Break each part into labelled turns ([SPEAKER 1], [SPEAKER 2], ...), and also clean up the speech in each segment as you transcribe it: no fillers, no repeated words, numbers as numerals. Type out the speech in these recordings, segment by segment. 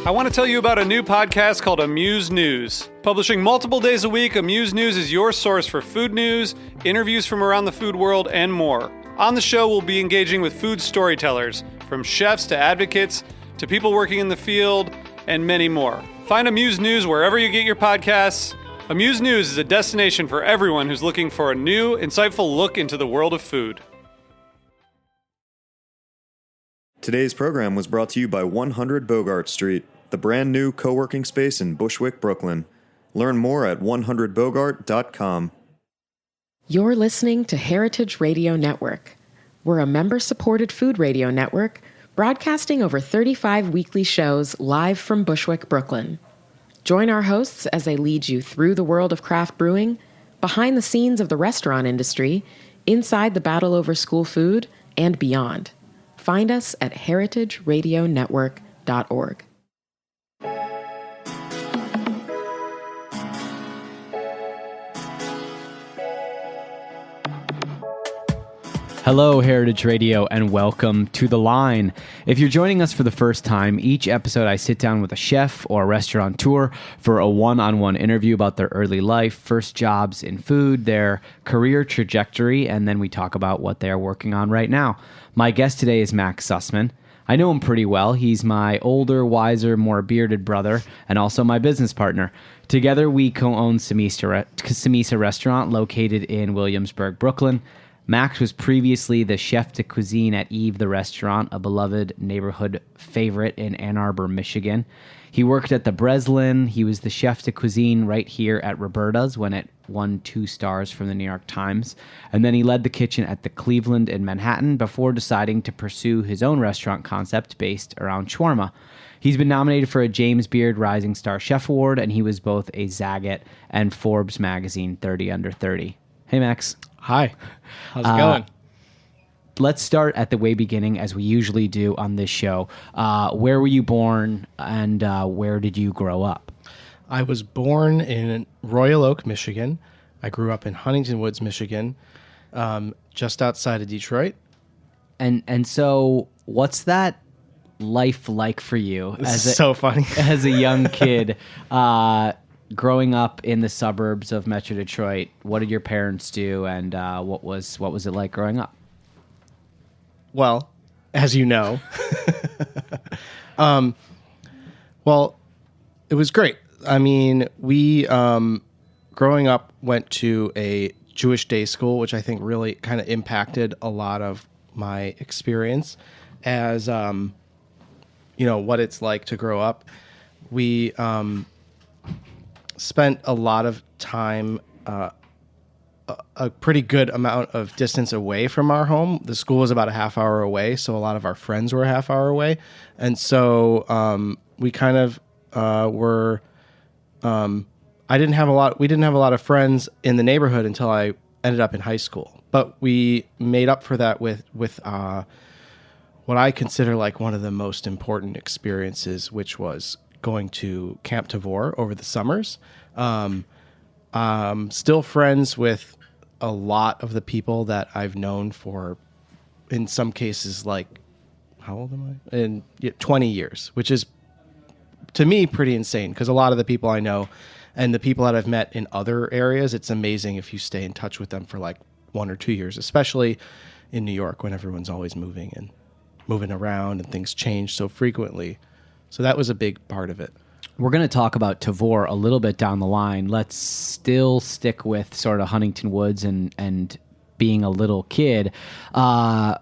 [SPEAKER 1] I want to tell you about a new podcast called Amuse News. Publishing multiple days a week, Amuse News is your source for food news, interviews from around the food world, and more. On the show, we'll be engaging with food storytellers, from chefs to advocates to people working in the field, and many more. Find Amuse News wherever you get your podcasts. Amuse News is a destination for everyone who's looking for a new, insightful look into the world of food.
[SPEAKER 2] Today's program was brought to you by 100 Bogart Street, the brand new co-working space in Bushwick, Brooklyn. Learn more at 100bogart.com.
[SPEAKER 3] You're listening to Heritage Radio Network. We're a member-supported food radio network broadcasting over 35 weekly shows live from Bushwick, Brooklyn. Join our hosts as they lead you through the world of craft brewing, behind the scenes of the restaurant industry, inside the battle over school food, and beyond. Find us at heritageradionetwork.org.
[SPEAKER 4] Hello, Heritage Radio, and welcome to The Line. If you're joining us for the first time, each episode I sit down with a chef or a restaurateur for a one-on-one interview about their early life, first jobs in food, their career trajectory, and then we talk about what they are working on right now. My guest today is Max Sussman. I know him pretty well. He's my older, wiser, more bearded brother, and also my business partner. Together, we co-own Samesa Restaurant, located in Williamsburg, Brooklyn. Max was previously the chef de cuisine at Eve the Restaurant, a beloved neighborhood favorite in Ann Arbor, Michigan. He worked at the Breslin. He was the chef de cuisine right here at Roberta's when it won 2 stars from the New York Times. And then he led the kitchen at the Cleveland in Manhattan before deciding to pursue his own restaurant concept based around shawarma. He's been nominated for a James Beard Rising Star Chef Award, and he was both a Zagat and Forbes Magazine 30 Under 30. Hey, Max.
[SPEAKER 5] Hi. How's it going?
[SPEAKER 4] Let's start at the way beginning, as we usually do on this show. Where were you born, and where did you grow up?
[SPEAKER 5] I was born in Royal Oak, Michigan. I grew up in Huntington Woods, Michigan, just outside of Detroit.
[SPEAKER 4] And so what's that life like for you?
[SPEAKER 5] So funny.
[SPEAKER 4] As a young kid, growing up in the suburbs of Metro Detroit, what did your parents do, and what was it like growing up?
[SPEAKER 5] Well, as you know, well, it was great. I mean, we growing up went to a Jewish day school, which I think really kind of impacted a lot of my experience as what it's like to grow up. We spent a lot of time, a pretty good amount of distance away from our home. The school was about a half hour away, so a lot of our friends were a half hour away. And so we kind of were, we didn't have a lot of friends in the neighborhood until I ended up in high school. But we made up for that with what I consider like one of the most important experiences, which was going to Camp Tavor over the summers. Still friends with a lot of the people that I've known for, in some cases, like, how old am I? In 20 years, which is, to me, pretty insane, because a lot of the people I know and the people that I've met in other areas, it's amazing if you stay in touch with them for like 1 or 2 years, especially in New York when everyone's always moving around and things change so frequently. So that was a big part of it.
[SPEAKER 4] We're going to talk about Tavor a little bit down the line. Let's still stick with sort of Huntington Woods and being a little kid. Our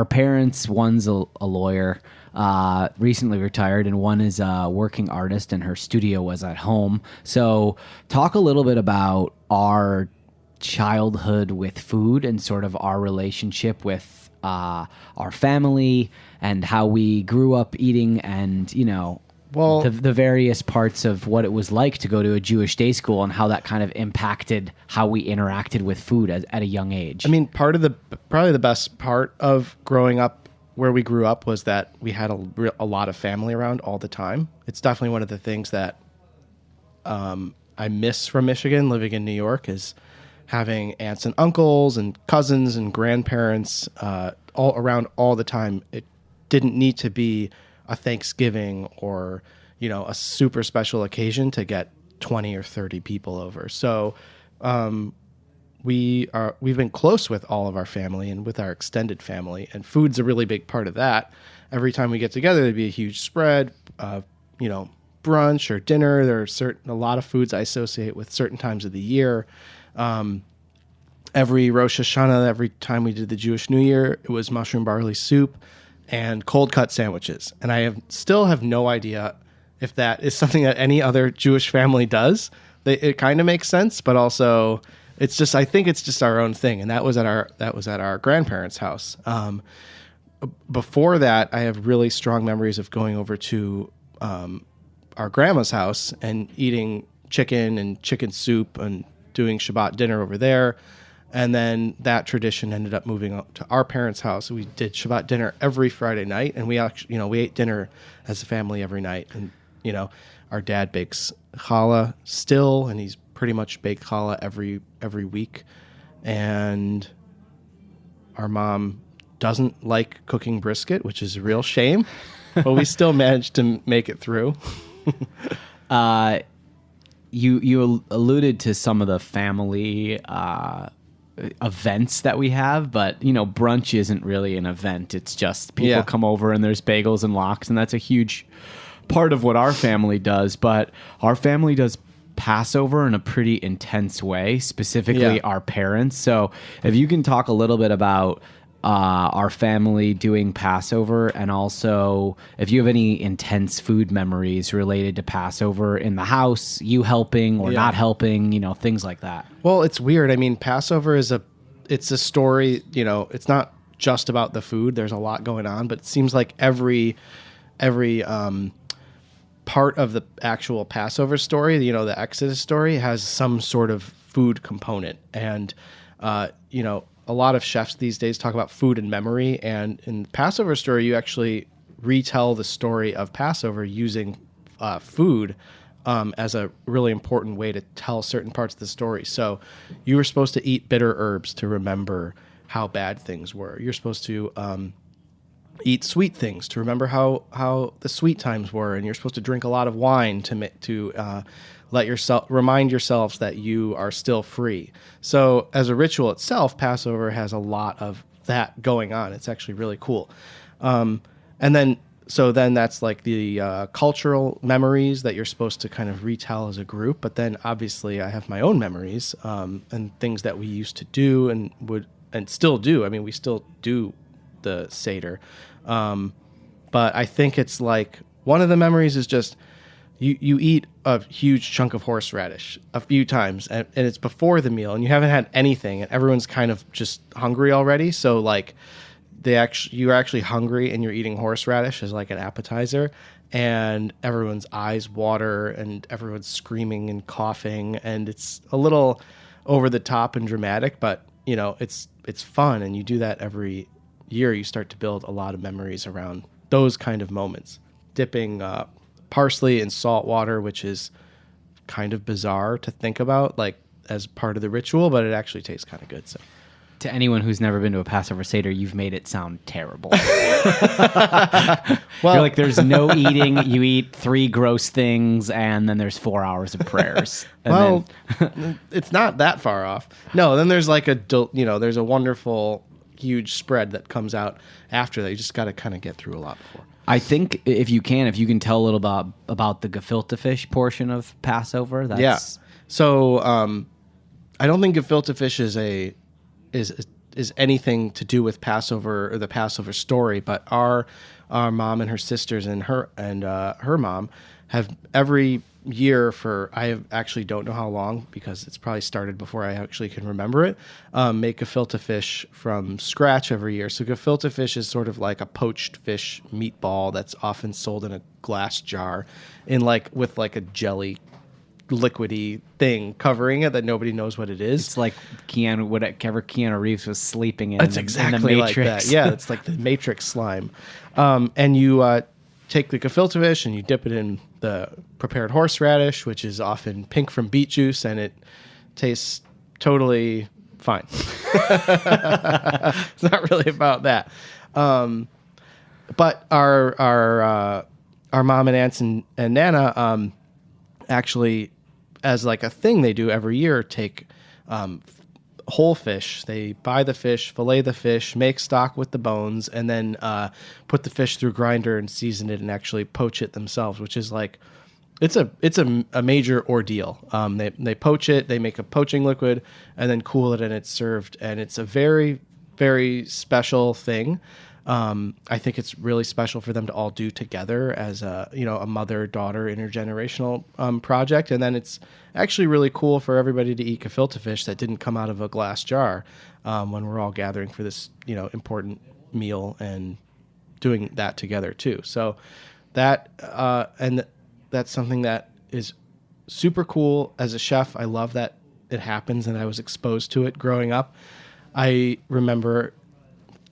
[SPEAKER 4] parents, one's a lawyer, recently retired, and one is a working artist, and her studio was at home. So talk a little bit about our childhood with food and sort of our relationship with our family and how we grew up eating, and the various parts of what it was like to go to a Jewish day school and how that kind of impacted how we interacted with food at a young age.
[SPEAKER 5] I mean, probably the best part of growing up where we grew up was that we had a lot of family around all the time. It's definitely one of the things that I miss from Michigan, living in New York, is having aunts and uncles and cousins and grandparents all around all the time. It didn't need to be a Thanksgiving or a super special occasion to get 20 or 30 people over. So we've been close with all of our family and with our extended family, and food's a really big part of that. Every time we get together, there'd be a huge spread of, brunch or dinner. There are a lot of foods I associate with certain times of the year. Every Rosh Hashanah, every time we did the Jewish New Year, it was mushroom barley soup and cold cut sandwiches. And I still have no idea if that is something that any other Jewish family does. It kind of makes sense, but also I think it's just our own thing. And that was at our grandparents' house. Before that, I have really strong memories of going over to our grandma's house and eating chicken and chicken soup and doing Shabbat dinner over there. And then that tradition ended up moving up to our parents' house. We did Shabbat dinner every Friday night, and we actually, we ate dinner as a family every night. And our dad bakes challah still, and he's pretty much baked challah every week. And our mom doesn't like cooking brisket, which is a real shame, but we still managed to make it through.
[SPEAKER 4] You alluded to some of the family events that we have, but brunch isn't really an event. It's just people come over and there's bagels and lox, and that's a huge part of what our family does. But our family does Passover in a pretty intense way, specifically our parents. So if you can talk a little bit about our family doing Passover, and also if you have any intense food memories related to Passover in the house, you helping or not helping, things like that.
[SPEAKER 5] Well, it's weird. I mean, Passover it's a story, it's not just about the food. There's a lot going on, but it seems like every part of the actual Passover story, the Exodus story, has some sort of food component. And, a lot of chefs these days talk about food and memory. And in the Passover story, you actually retell the story of Passover using food as a really important way to tell certain parts of the story. So you were supposed to eat bitter herbs to remember how bad things were. You're supposed to eat sweet things to remember how the sweet times were. And you're supposed to drink a lot of wine to remind yourselves that you are still free. So as a ritual itself, Passover has a lot of that going on. It's actually really cool. And then that's like the cultural memories that you're supposed to kind of retell as a group. But then obviously I have my own memories and things that we used to do and still do. I mean, we still do the Seder. But I think it's like one of the memories is just you eat a huge chunk of horseradish a few times, and it's before the meal, and you haven't had anything, and everyone's kind of just hungry already. So like you're actually hungry, and you're eating horseradish as like an appetizer, and everyone's eyes water, and everyone's screaming and coughing, and it's a little over the top and dramatic, but it's fun, and you do that every year. You start to build a lot of memories around those kind of moments. Dipping parsley in salt water, which is kind of bizarre to think about like as part of the ritual, but it actually tastes kind of good. So
[SPEAKER 4] to anyone who's never been to a Passover Seder, you've made it sound terrible.
[SPEAKER 5] Well,
[SPEAKER 4] you're like, there's no eating. You eat 3 gross things, and then there's 4 hours of prayers.
[SPEAKER 5] And it's not that far off. No, then there's like there's a wonderful huge spread that comes out after that. You just got to kind of get through a lot before.
[SPEAKER 4] I think if you can tell a little about the gefilte fish portion of Passover.
[SPEAKER 5] So I don't think gefilte fish is anything to do with Passover or the Passover story, but our mom and her sisters and her mom have every year I actually don't know how long, because it's probably started before I actually can remember it, make gefilte fish from scratch every year. So gefilte fish is sort of like a poached fish meatball that's often sold in a glass jar with like a jelly liquidy thing covering it that nobody knows what it is.
[SPEAKER 4] It's like whatever Keanu Reeves was sleeping in.
[SPEAKER 5] It's exactly
[SPEAKER 4] the
[SPEAKER 5] like that. Yeah, it's like the Matrix slime. And you take the gefilte fish and you dip it in the prepared horseradish, which is often pink from beet juice, and it tastes totally fine. It's not really about that. But our our mom and aunts and Nana actually, as like a thing they do every year, take whole fish. They buy the fish, fillet the fish, make stock with the bones, and then put the fish through grinder and season it and actually poach it themselves, which is like it's a major ordeal. They poach it, they make a poaching liquid, and then cool it, and it's served. And it's a very, very special thing. I think it's really special for them to all do together as a mother-daughter intergenerational project. And then it's actually really cool for everybody to eat gefilte fish that didn't come out of a glass jar when we're all gathering for this, important meal and doing that together too. So that and that's something that is super cool. As a chef, I love that it happens and I was exposed to it growing up. I remember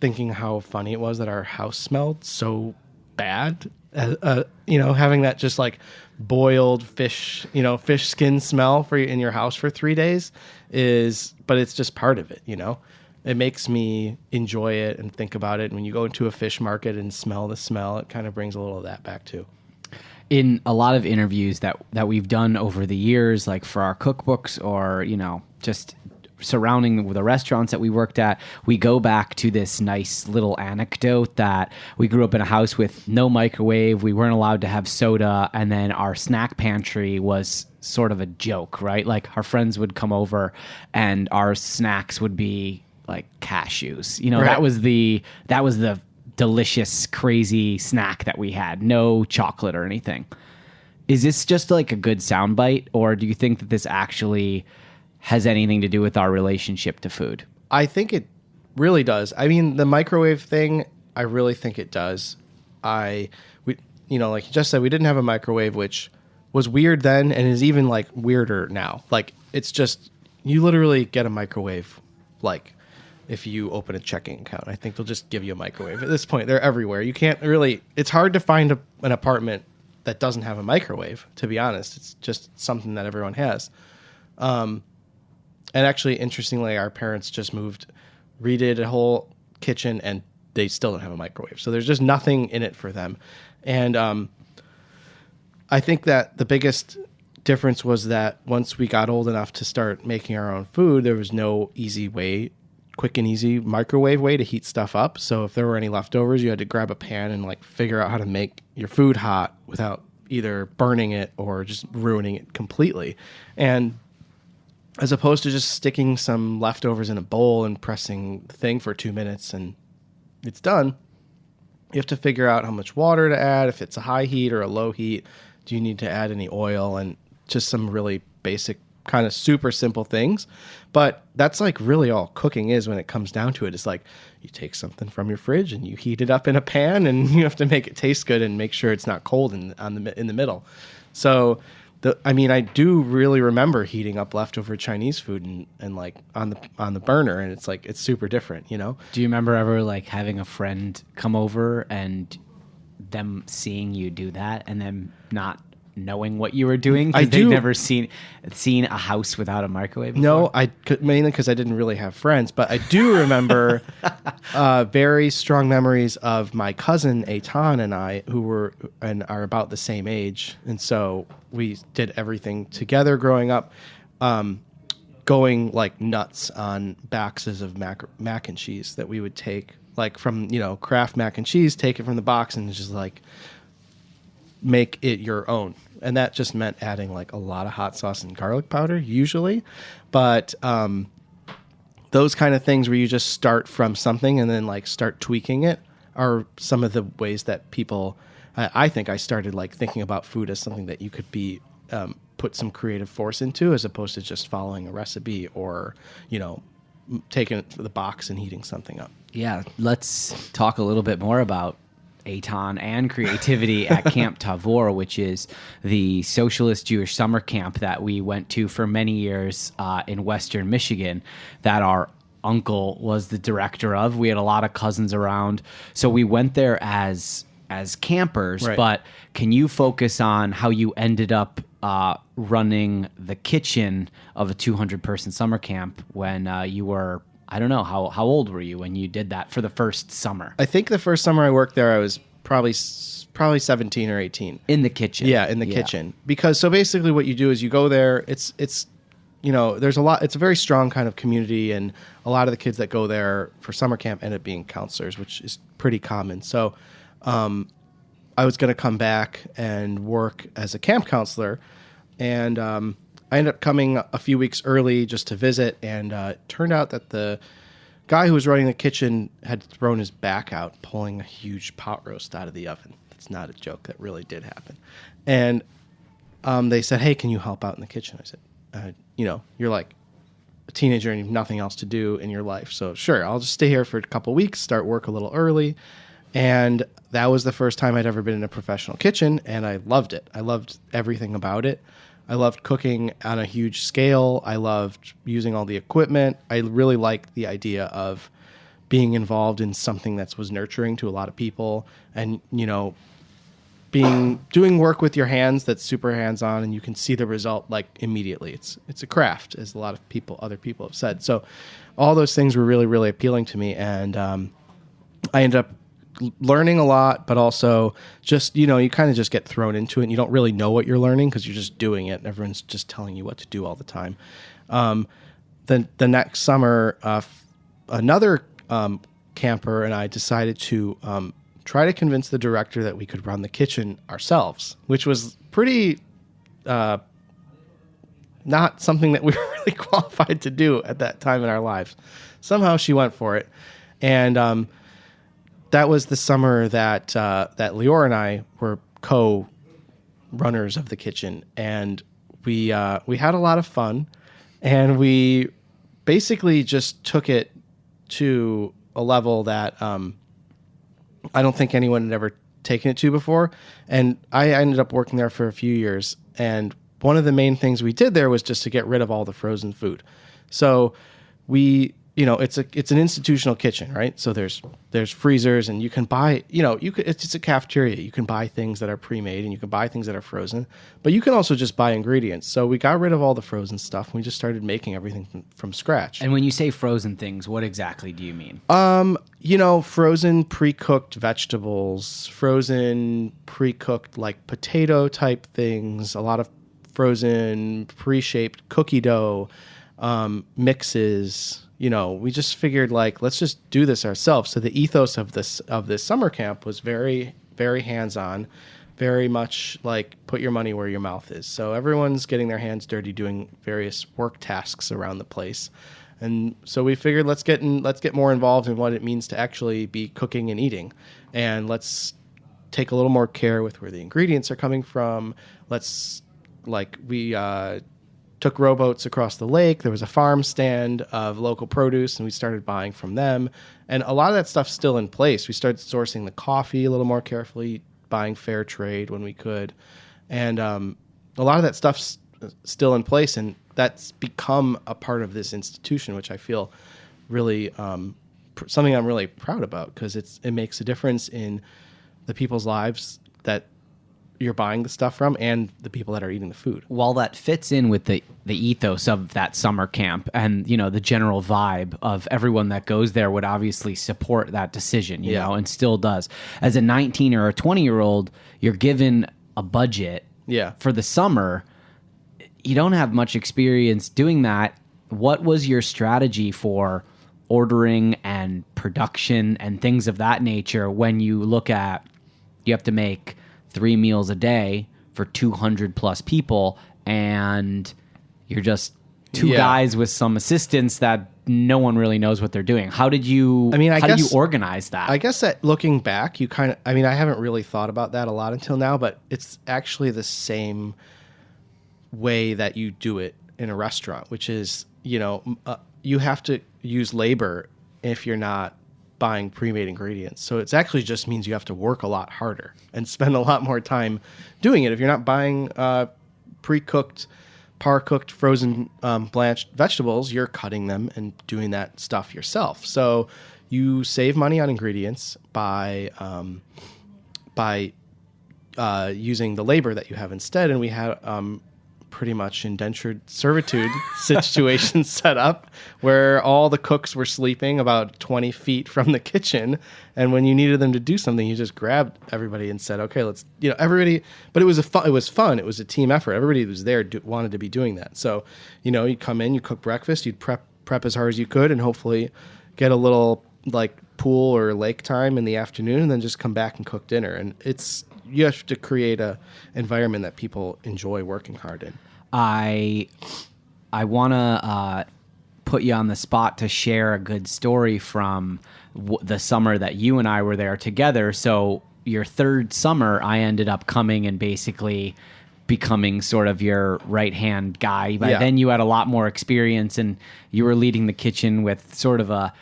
[SPEAKER 5] thinking how funny it was that our house smelled so bad. Having that just like boiled fish, fish skin smell in your house for 3 days but it's just part of it, It makes me enjoy it and think about it. And when you go into a fish market and smell the smell, it kind of brings a little of that back too.
[SPEAKER 4] In a lot of interviews that we've done over the years, like for our cookbooks or, just surrounding the restaurants that we worked at, we go back to this nice little anecdote that we grew up in a house with no microwave. We weren't allowed to have soda. And then our snack pantry was sort of a joke, right? Like our friends would come over and our snacks would be like cashews.
[SPEAKER 5] Right.
[SPEAKER 4] That was the delicious, crazy snack that we had. No chocolate or anything. Is this just like a good soundbite, or do you think that this actually has anything to do with our relationship to food?
[SPEAKER 5] I think it really does. I mean, the microwave thing, I really think it does. Like you just said, we didn't have a microwave, which was weird then and is even like weirder now. Like it's just, you literally get a microwave like if you open a checking account. I think they'll just give you a microwave. At this point, they're everywhere. You can't really, it's hard to find an apartment that doesn't have a microwave, to be honest. It's just something that everyone has. And actually, interestingly, our parents just redid a whole kitchen, and they still don't have a microwave. So there's just nothing in it for them. And I think that the biggest difference was that once we got old enough to start making our own food, there was no quick and easy microwave way to heat stuff up. So if there were any leftovers, you had to grab a pan and like figure out how to make your food hot without either burning it or just ruining it completely. And as opposed to just sticking some leftovers in a bowl and pressing the thing for 2 minutes and it's done, you have to figure out how much water to add, if it's a high heat or a low heat. Do you need to add any oil? And just some really basic, kind of super simple things. But that's like really all cooking is when it comes down to it. It's like you take something from your fridge and you heat it up in a pan, and you have to make it taste good and make sure it's not cold in the middle. So I do really remember heating up leftover Chinese food and like on the burner, and it's super different, Do
[SPEAKER 4] you remember ever like having a friend come over and them seeing you do that and then not knowing what you were doing?
[SPEAKER 5] I do.
[SPEAKER 4] They'd never seen a house without a microwave before?
[SPEAKER 5] No, mainly because I didn't really have friends, but I do remember very strong memories of my cousin Eitan and I, who are about the same age, and so we did everything together growing up, going like nuts on boxes of mac and cheese that we would take, like from Kraft mac and cheese, take it from the box and just like make it your own. And that just meant adding like a lot of hot sauce and garlic powder usually. But those kind of things where you just start from something and then like start tweaking it are some of the ways that people, I think I started like thinking about food as something that you could be, put some creative force into, as opposed to just following a recipe or, taking it to the box and heating something up.
[SPEAKER 4] Yeah. Let's talk a little bit more about Eitan and creativity at Camp Tavor, which is the socialist Jewish summer camp that we went to for many years in Western Michigan, that our uncle was the director of. We had a lot of cousins around, so we went there as campers. Right. But can you focus on how you ended up running the kitchen of a 200-person summer camp when you were, I don't know, how old were you when you did that for the first summer?
[SPEAKER 5] I think the first summer I worked there, I was probably 17 or 18.
[SPEAKER 4] In the kitchen.
[SPEAKER 5] Yeah, in the kitchen. Because so basically what you do is you go there, it's there's a lot, it's a very strong kind of community, and a lot of the kids that go there for summer camp end up being counselors, which is pretty common. So I was going to come back and work as a camp counselor, and I ended up coming a few weeks early just to visit, and it turned out that the guy who was running the kitchen had thrown his back out pulling a huge pot roast out of the oven. It's not a joke. That really did happen. And they said, hey, can you help out in the kitchen? I said, you're like a teenager and you have nothing else to do in your life. So sure, I'll just stay here for a couple weeks, start work a little early. And that was the first time I'd ever been in a professional kitchen, and I loved it. I loved everything about it. I loved cooking on a huge scale. I loved using all the equipment. I really liked the idea of being involved in something that was nurturing to a lot of people, and doing work with your hands that's super hands-on, and you can see the result like immediately. It's a craft, as a lot of other people have said. So all those things were really, really appealing to me, and I ended up learning a lot, but also just you kind of just get thrown into it, and you don't really know what you're learning because you're just doing it, and everyone's just telling you what to do all the time. Then the next summer, another camper and I decided to try to convince the director that we could run the kitchen ourselves, which was pretty not something that we were really qualified to do at that time in our lives. Somehow she went for it. And that was the summer that Lior and I were co-runners of the kitchen. And we had a lot of fun. And we basically just took it to a level that I don't think anyone had ever taken it to before. And I ended up working there for a few years. And one of the main things we did there was just to get rid of all the frozen food. So it's an institutional kitchen, right? So there's freezers, and you can buy, it's just a cafeteria. You can buy things that are pre-made, and you can buy things that are frozen, but you can also just buy ingredients. So we got rid of all the frozen stuff, and we just started making everything from scratch.
[SPEAKER 4] And when you say frozen things, what exactly do you mean?
[SPEAKER 5] Frozen pre-cooked vegetables, frozen pre-cooked like potato type things, a lot of frozen pre-shaped cookie dough, mixes. We just figured let's just do this ourselves. So the ethos of this summer camp was very, very hands-on, very much like put your money where your mouth is. So everyone's getting their hands dirty doing various work tasks around the place. And so we figured let's get more involved in what it means to actually be cooking and eating. And let's take a little more care with where the ingredients are coming from. We took rowboats across the lake. There was a farm stand of local produce, and we started buying from them. And a lot of that stuff's still in place. We started sourcing the coffee a little more carefully, buying fair trade when we could. And a lot of that stuff's still in place, and that's become a part of this institution, which I feel really something I'm really proud about, because it makes a difference in the people's lives that you're buying the stuff from and the people that are eating the food.
[SPEAKER 4] While that fits in with the ethos of that summer camp and, the general vibe of everyone that goes there would obviously support that decision, you know, and still does. As a 19 or a 20-year-old, you're given a budget for the summer. You don't have much experience doing that. What was your strategy for ordering and production and things of that nature when you look at, you have to make 3 meals a day for 200 plus people, and you're just two guys with some assistants that no one really knows what they're doing? How did you, how did you organize that?
[SPEAKER 5] I guess that looking back, I haven't really thought about that a lot until now, but it's actually the same way that you do it in a restaurant, which is, you have to use labor if you're not buying pre-made ingredients. So it actually just means you have to work a lot harder and spend a lot more time doing it. If you're not buying pre-cooked, par-cooked, frozen, blanched vegetables, you're cutting them and doing that stuff yourself. So you save money on ingredients by using the labor that you have instead. And we had pretty much indentured servitude situation set up where all the cooks were sleeping about 20 feet from the kitchen. And when you needed them to do something, you just grabbed everybody and said, okay, let's, everybody, but it was fun. It was a team effort. Everybody who was there wanted to be doing that. So, you'd come in, you cook breakfast, you'd prep as hard as you could and hopefully get a little like pool or lake time in the afternoon and then just come back and cook dinner. And you have to create a environment that people enjoy working hard in.
[SPEAKER 4] I want to put you on the spot to share a good story from the summer that you and I were there together. So your third summer, I ended up coming and basically becoming sort of your right-hand guy. By then you had a lot more experience and you were leading the kitchen with sort of a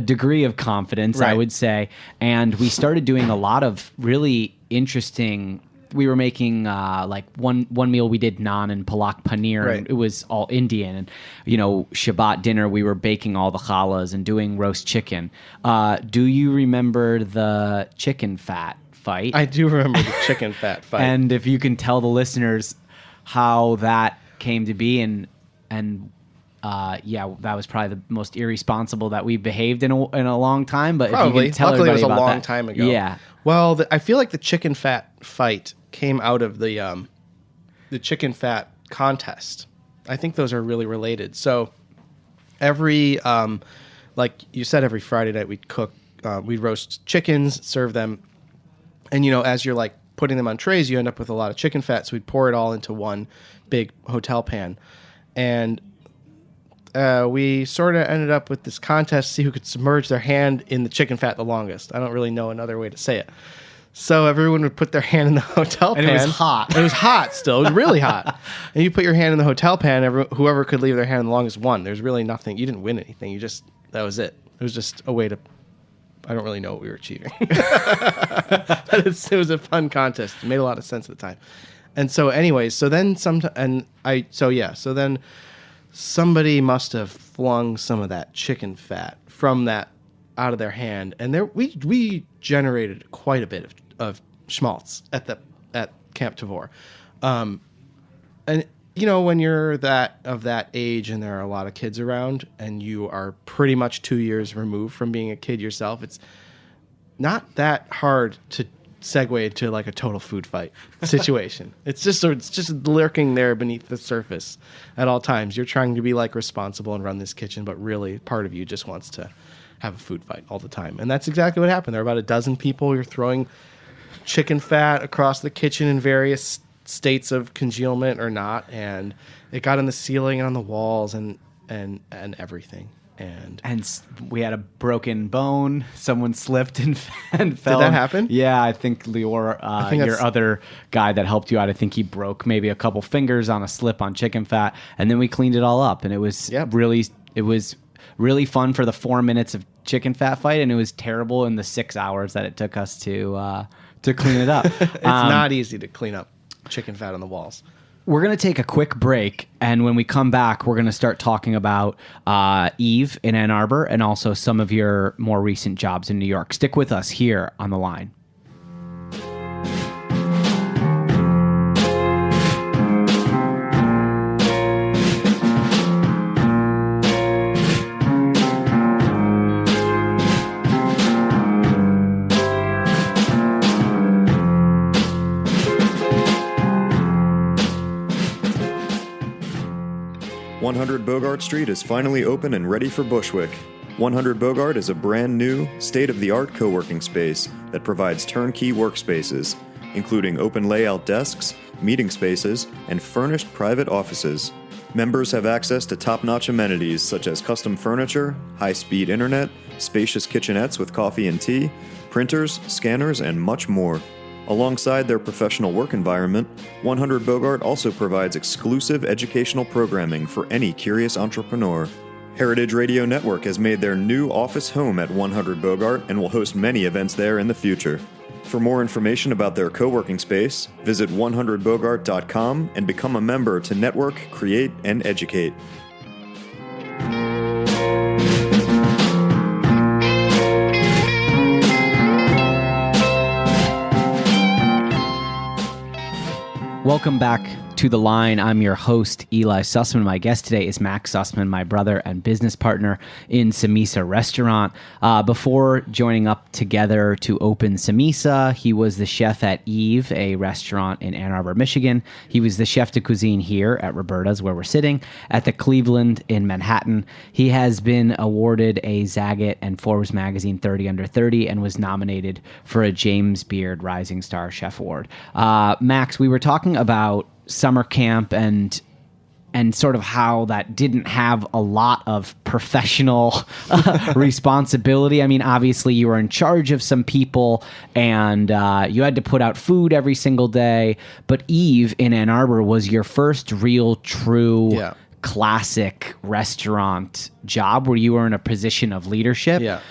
[SPEAKER 4] degree of confidence, right. I would say. And we started doing a lot of really interesting. We were making like one meal we did naan and palak paneer.
[SPEAKER 5] Right.
[SPEAKER 4] And it was all Indian. And, Shabbat dinner, we were baking all the challahs and doing roast chicken. Do you remember the chicken fat fight?
[SPEAKER 5] I do remember the chicken fat fight.
[SPEAKER 4] And if you can tell the listeners how that came to be and that was probably the most irresponsible that we behaved in a long time. But
[SPEAKER 5] probably.
[SPEAKER 4] If you can tell
[SPEAKER 5] Luckily, it was a
[SPEAKER 4] about
[SPEAKER 5] long
[SPEAKER 4] that.
[SPEAKER 5] time ago.
[SPEAKER 4] Yeah.
[SPEAKER 5] Well, I feel like the chicken fat fight came out of the chicken fat contest. I think those are really related. So every, like you said, every Friday night we'd roast chickens, serve them. And, as you're like putting them on trays, you end up with a lot of chicken fat. So we'd pour it all into one big hotel pan. And we sort of ended up with this contest to see who could submerge their hand in the chicken fat the longest. I don't really know another way to say it. So everyone would put their hand in the hotel pan.
[SPEAKER 4] And it was hot.
[SPEAKER 5] It was hot still. It was really hot. And you put your hand in the hotel pan, whoever could leave their hand the longest won. There's really nothing. You didn't win anything. That was it. It was just a way to, I don't really know what we were achieving. But it was a fun contest. It made a lot of sense at the time. And so anyways, so then somebody must have flung some of that chicken fat from that out of their hand, and we generated quite a bit of schmaltz at Camp Tavor. And when you're of that age and there are a lot of kids around and you are pretty much 2 years removed from being a kid yourself, it's not that hard to segue into like a total food fight situation. It's just lurking there beneath the surface at all times. You're trying to be like responsible and run this kitchen, but really part of you just wants to have a food fight all the time. And that's exactly what happened. There were about a dozen people. You're throwing chicken fat across the kitchen in various states of congealment or not, and it got in the ceiling and on the walls and everything. And
[SPEAKER 4] we had a broken bone. Someone slipped and fell.
[SPEAKER 5] Did that happen?
[SPEAKER 4] Yeah, I think Lior, your other guy that helped you out, I think he broke maybe a couple fingers on a slip on chicken fat, and then we cleaned it all up, and it was really fun for the 4 minutes of chicken fat fight, and it was terrible in the 6 hours that it took us to clean it up.
[SPEAKER 5] It's not easy to clean up chicken fat on the walls.
[SPEAKER 4] We're going to take a quick break, and when we come back, we're going to start talking about Eve in Ann Arbor and also some of your more recent jobs in New York. Stick with us here on The Line.
[SPEAKER 2] Bogart Street is finally open and ready for Bushwick. 100 Bogart is a brand new, state-of-the-art co-working space that provides turnkey workspaces, including open layout desks, meeting spaces, and furnished private offices. Members have access to top-notch amenities such as custom furniture, high-speed internet, spacious kitchenettes with coffee and tea, printers, scanners, and much more. Alongside their professional work environment, 100 Bogart also provides exclusive educational programming for any curious entrepreneur. Heritage Radio Network has made their new office home at 100 Bogart and will host many events there in the future. For more information about their co-working space, visit 100bogart.com and become a member to network, create, and educate.
[SPEAKER 4] Welcome back to The Line. I'm your host, Eli Sussman. My guest today is Max Sussman, my brother and business partner in Samesa Restaurant. Before joining up together to open Samesa, he was the chef at Eve, a restaurant in Ann Arbor, Michigan. He was the chef de cuisine here at Roberta's, where we're sitting, at the Cleveland in Manhattan. He has been awarded a Zagat and Forbes Magazine 30 Under 30 and was nominated for a James Beard Rising Star Chef Award. Max, we were talking about summer camp and sort of how that didn't have a lot of professional responsibility. I mean, obviously you were in charge of some people and you had to put out food every single day. But Eve in Ann Arbor was your first real, true, classic restaurant job where you were in a position of leadership.
[SPEAKER 5] Yeah.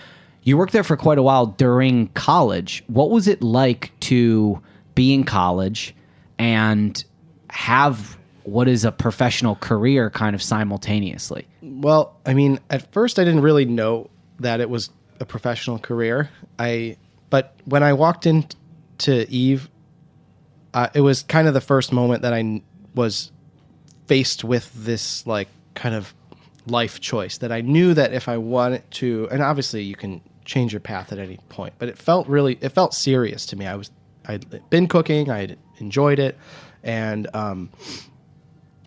[SPEAKER 4] You worked there for quite a while during college. What was it like to be in college and have what is a professional career kind of simultaneously?
[SPEAKER 5] Well, I mean, at first I didn't really know that it was a professional career. But when I walked into Eve, it was kind of the first moment that I was faced with this like kind of life choice that I knew that if I wanted to, and obviously you can change your path at any point, but it felt serious to me. I'd been cooking, I'd enjoyed it, and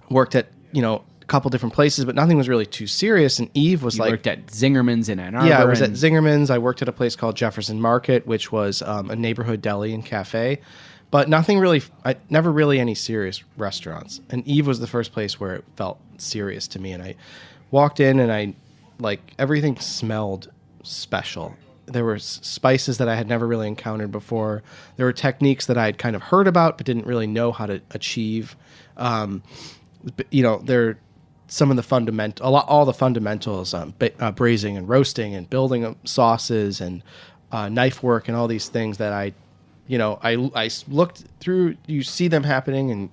[SPEAKER 5] worked at, a couple different places, but nothing was really too serious. And Eve was
[SPEAKER 4] worked at Zingerman's in Ann Arbor.
[SPEAKER 5] Yeah, I was at Zingerman's. I worked at a place called Jefferson Market, which was a neighborhood deli and cafe, but never really any serious restaurants. And Eve was the first place where it felt serious to me. And I walked in and everything smelled special. There were spices that I had never really encountered before. There were techniques that I had kind of heard about but didn't really know how to achieve. There some of the all the fundamentals, braising and roasting and building sauces and knife work and all these things that I looked through. You see them happening, and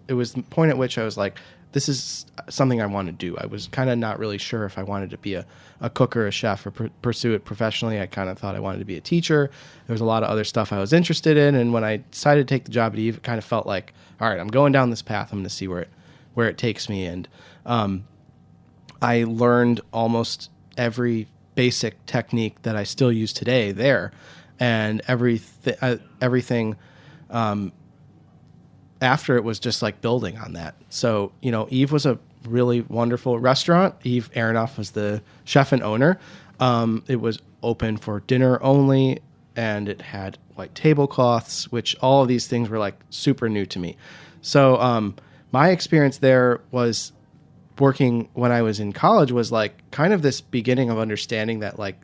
[SPEAKER 5] it was the point at which I was like, this is something I want to do. I was kind of not really sure if I wanted to be a cook or a chef or pursue it professionally. I kind of thought I wanted to be a teacher. There was a lot of other stuff I was interested in. And when I decided to take the job at Eve, it kind of felt like, all right, I'm going down this path. I'm going to see where it takes me. And I learned almost every basic technique that I still use today there. And everything after it was just like building on that. So, Eve was a really wonderful restaurant. Eve Aronoff was the chef and owner. It was open for dinner only, and it had white tablecloths, which all of these things were like super new to me. So my experience there was working when I was in college was like kind of this beginning of understanding that like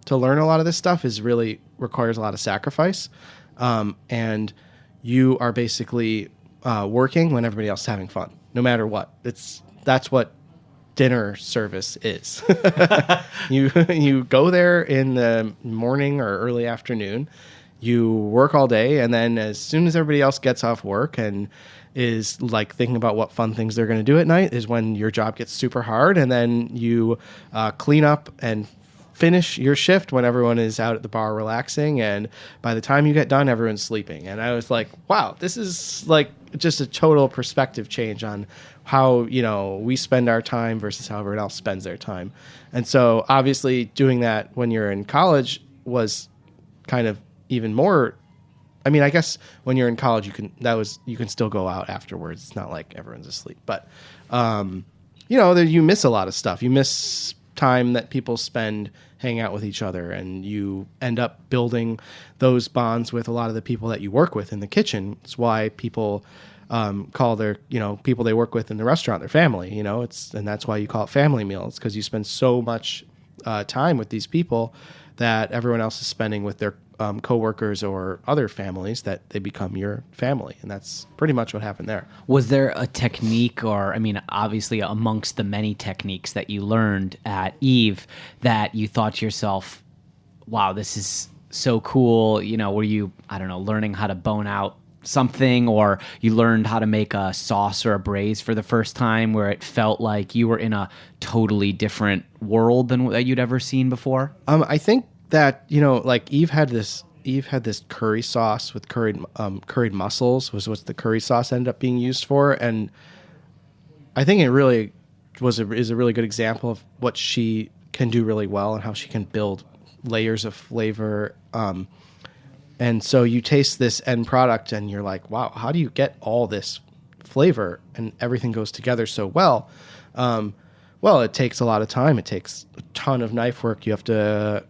[SPEAKER 5] to learn a lot of this stuff requires a lot of sacrifice. And you are basically working when everybody else is having fun, no matter what. That's what dinner service is. You go there in the morning or early afternoon, you work all day, and then as soon as everybody else gets off work and is like thinking about what fun things they're going to do at night is when your job gets super hard, and then you clean up and finish your shift when everyone is out at the bar relaxing, and by the time you get done, everyone's sleeping. And I was like, wow, this is like just a total perspective change on how, we spend our time versus how everyone else spends their time. And so obviously doing that when you're in college was kind of even more. I mean, I guess when you're in college, you can still go out afterwards. It's not like everyone's asleep, but you miss a lot of stuff. You miss time that people spend hanging out with each other, and you end up building those bonds with a lot of the people that you work with in the kitchen. It's why people call their people they work with in the restaurant their family. And that's why you call it family meals, because you spend so much time with these people that everyone else is spending with their coworkers or other families, that they become your family. And that's pretty much what happened there.
[SPEAKER 4] Was there a technique, or, obviously amongst the many techniques that you learned at Eve, that you thought to yourself, wow, this is so cool? Were you, learning how to bone out something, or you learned how to make a sauce or a braise for the first time where it felt like you were in a totally different world than that you'd ever seen before?
[SPEAKER 5] I think that, Eve had this Eve had this curry sauce with curried mussels was what the curry sauce ended up being used for. And I think it really is a really good example of what she can do really well and how she can build layers of flavor. And so you taste this end product and you're like, wow, how do you get all this flavor and everything goes together so well? Well, it takes a lot of time. It takes a ton of knife work. You have to,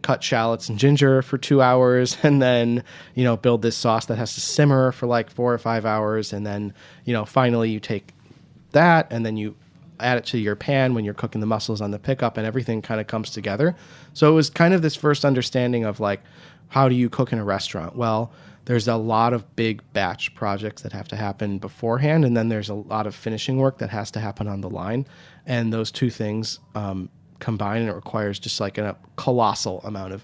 [SPEAKER 5] cut shallots and ginger for 2 hours and then, build this sauce that has to simmer for like 4 or 5 hours. And then, finally you take that and then you add it to your pan when you're cooking the mussels on the pickup and everything kind of comes together. So it was kind of this first understanding of like, how do you cook in a restaurant? Well, there's a lot of big batch projects that have to happen beforehand, and then there's a lot of finishing work that has to happen on the line. And those two things combine, and it requires just like a colossal amount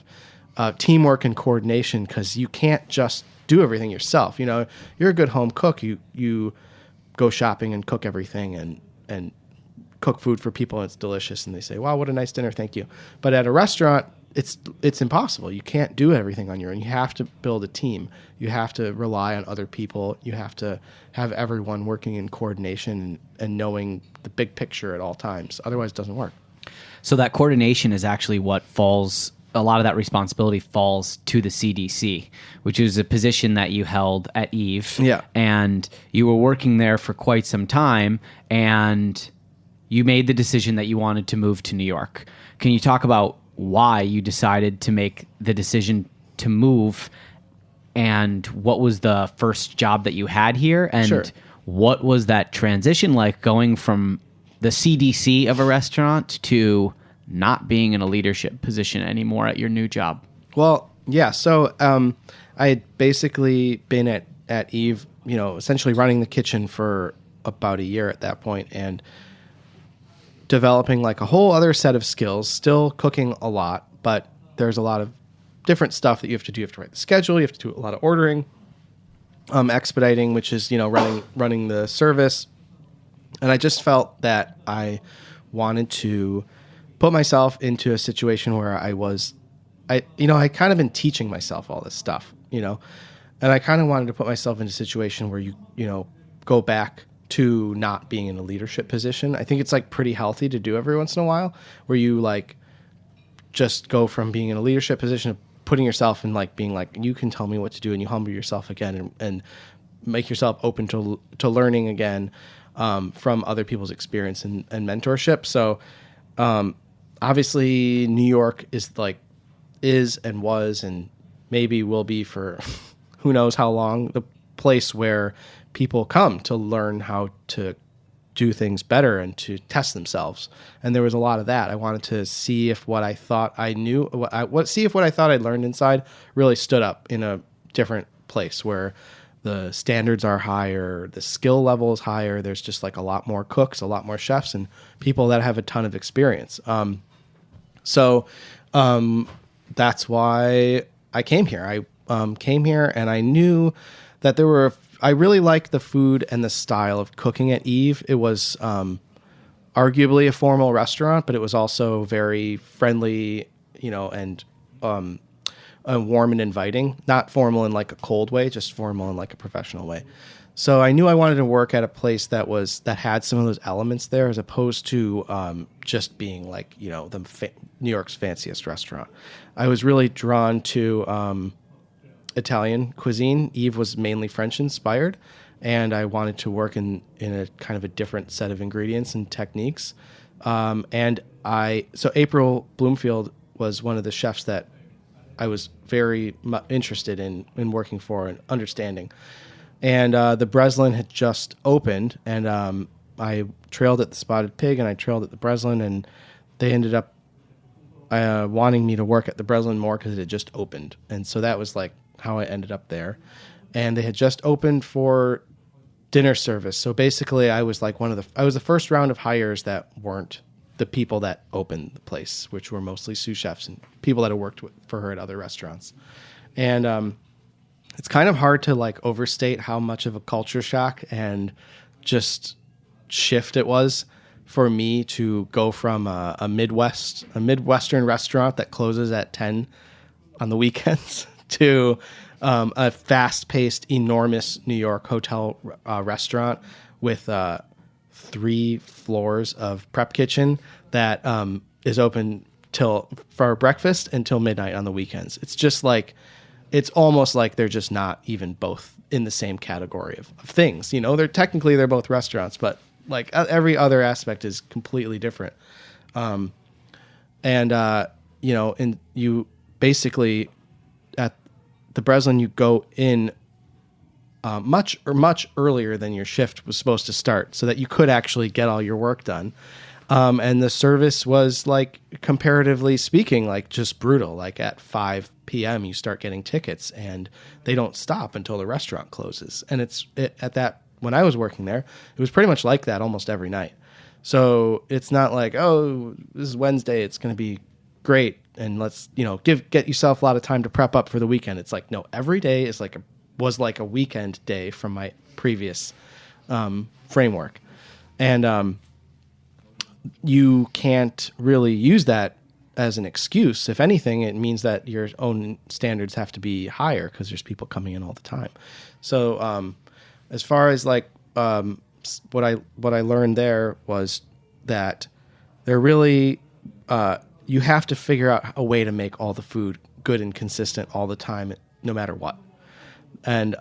[SPEAKER 5] of teamwork and coordination because you can't just do everything yourself. You're a good home cook. You go shopping and cook everything and cook food for people, and it's delicious, and they say, wow, what a nice dinner, thank you. But at a restaurant, it's impossible. You can't do everything on your own. You have to build a team. You have to rely on other people. You have to have everyone working in coordination and knowing the big picture at all times. Otherwise, it doesn't work.
[SPEAKER 4] So that coordination is actually what falls, a lot of that responsibility falls to the CDC, which is a position that you held at Eve.
[SPEAKER 5] Yeah.
[SPEAKER 4] And you were working there for quite some time, and you made the decision that you wanted to move to New York. Can you talk about why you decided to make the decision to move, and what was the first job that you had here, and
[SPEAKER 5] Sure.
[SPEAKER 4] what was that transition like going from the CDC of a restaurant to not being in a leadership position anymore at your new job?
[SPEAKER 5] Well, yeah. So I had basically been at Eve, essentially running the kitchen for about a year at that point, and developing like a whole other set of skills, still cooking a lot, but there's a lot of different stuff that you have to do. You have to write the schedule. You have to do a lot of ordering, expediting, which is, running the service. And I just felt that I wanted to put myself into a situation where I kind of been teaching myself all this stuff, and I kind of wanted to put myself in a situation where you go back to not being in a leadership position. I think it's like pretty healthy to do every once in a while, where you like just go from being in a leadership position to putting yourself in like being like, you can tell me what to do, and you humble yourself again and make yourself open to learning again from other people's experience and mentorship. So obviously New York is and was and maybe will be for who knows how long the place where people come to learn how to do things better and to test themselves. And there was a lot of that. I wanted to see if what I thought I knew, see if what I thought I'd learned inside really stood up in a different place where the standards are higher, the skill level is higher. There's just like a lot more cooks, a lot more chefs, and people that have a ton of experience. So that's why I came here. I came here and I knew that I really liked the food and the style of cooking at Eve. It was arguably a formal restaurant, but it was also very friendly, and warm and inviting. Not formal in like a cold way, just formal in like a professional way. So I knew I wanted to work at a place that had some of those elements there, as opposed to just being like New York's fanciest restaurant. I was really drawn to Italian cuisine. Eve was mainly French inspired, and I wanted to work in a kind of a different set of ingredients and techniques. So April Bloomfield was one of the chefs that I was very interested in working for and understanding. And the Breslin had just opened, and I trailed at the Spotted Pig and I trailed at the Breslin, and they ended up wanting me to work at the Breslin more because it had just opened. And so that was like how I ended up there. And they had just opened for dinner service. So basically I was like I was the first round of hires that weren't the people that opened the place, which were mostly sous chefs and people that had worked for her at other restaurants. And it's kind of hard to like overstate how much of a culture shock and just shift it was for me to go from a Midwestern restaurant that closes at 10 on the weekends to a fast-paced, enormous New York hotel restaurant with 3 floors of prep kitchen that is open for breakfast until midnight on the weekends. It's just like, it's almost like they're just not even both in the same category of things. They're both restaurants, but like every other aspect is completely different. And you basically at the Breslin, you go in much earlier than your shift was supposed to start, so that you could actually get all your work done. And the service was, like, comparatively speaking, like, just brutal. Like, at 5 p.m. you start getting tickets, and they don't stop until the restaurant closes. And when I was working there, it was pretty much like that almost every night. So it's not like, oh, this is Wednesday, it's going to be great, and let's get yourself a lot of time to prep up for the weekend. It's like, no, every day was like a weekend day from my previous framework. And you can't really use that as an excuse. If anything, it means that your own standards have to be higher because there's people coming in all the time. So as far as like what I learned there was that they're really you have to figure out a way to make all the food good and consistent all the time, no matter what. And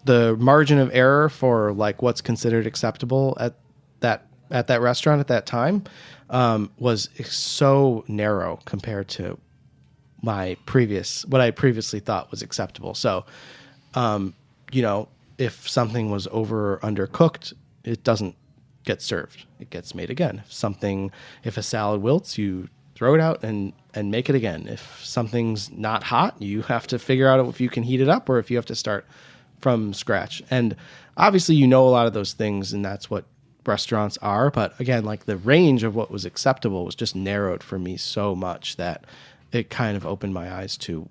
[SPEAKER 5] the margin of error for like what's considered acceptable at that restaurant at that time was so narrow compared to what I previously thought was acceptable. So, if something was over or undercooked, it doesn't get served. It gets made again. If a salad wilts, you throw it out and make it again. If something's not hot, you have to figure out if you can heat it up or if you have to start from scratch. And obviously, a lot of those things, and that's what restaurants are. But again, like the range of what was acceptable was just narrowed for me so much that it kind of opened my eyes to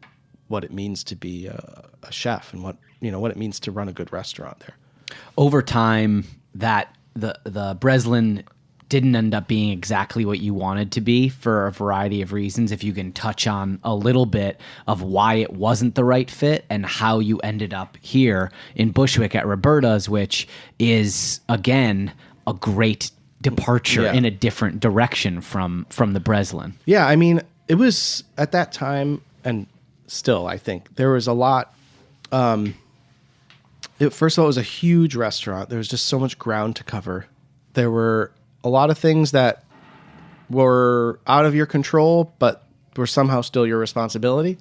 [SPEAKER 5] what it means to be a chef and what it means to run a good restaurant there.
[SPEAKER 4] Over time, that the Breslin didn't end up being exactly what you wanted to be for a variety of reasons. If you can touch on a little bit of why it wasn't the right fit and how you ended up here in Bushwick at Roberta's, which is, again, a great departure in a different direction from the Breslin.
[SPEAKER 5] Yeah, I mean, it was at that time, and still, I think, there was a lot. First of all, it was a huge restaurant. There was just so much ground to cover. There were a lot of things that were out of your control, but were somehow still your responsibility.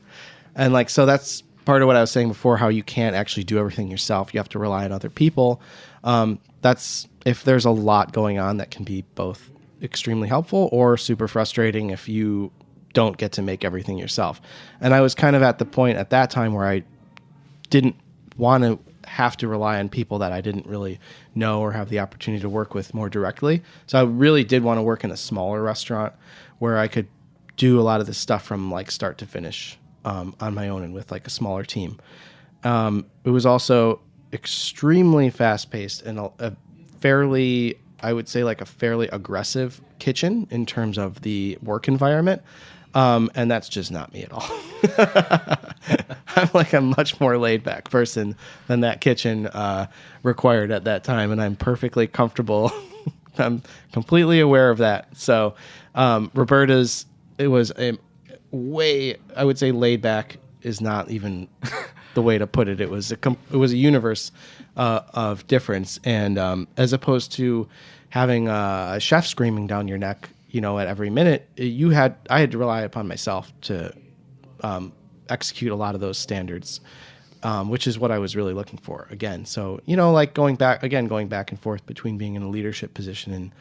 [SPEAKER 5] And like, so that's part of what I was saying before, how you can't actually do everything yourself. You have to rely on other people. That's if there's a lot going on, that can be both extremely helpful or super frustrating if you don't get to make everything yourself. And I was kind of at the point at that time where I didn't want to have to rely on people that I didn't really know or have the opportunity to work with more directly. So I really did want to work in a smaller restaurant where I could do a lot of this stuff from like start to finish on my own and with like a smaller team. It was also extremely fast paced and a fairly, I would say like a fairly aggressive kitchen in terms of the work environment. And that's just not me at all. I'm like a much more laid back person than that kitchen required at that time. And I'm perfectly comfortable. I'm completely aware of that. So Roberta's, it was a way, I would say laid back is not even the way to put it. It was a universe of difference. And as opposed to having a chef screaming down your neck, at every minute, I had to rely upon myself to execute a lot of those standards, which is what I was really looking for again. So, like going back and forth between being in a leadership position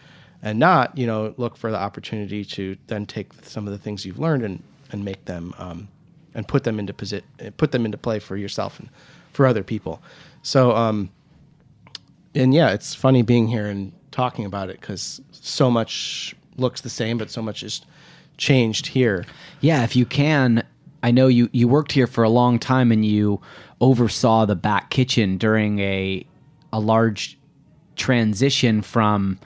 [SPEAKER 5] and not, look for the opportunity to then take some of the things you've learned and make them and put them into play for yourself and for other people. So, and yeah, it's funny being here and talking about it because so much looks the same, but so much has changed here.
[SPEAKER 4] Yeah, if you can, I know you worked here for a long time and you oversaw the back kitchen during a large transition from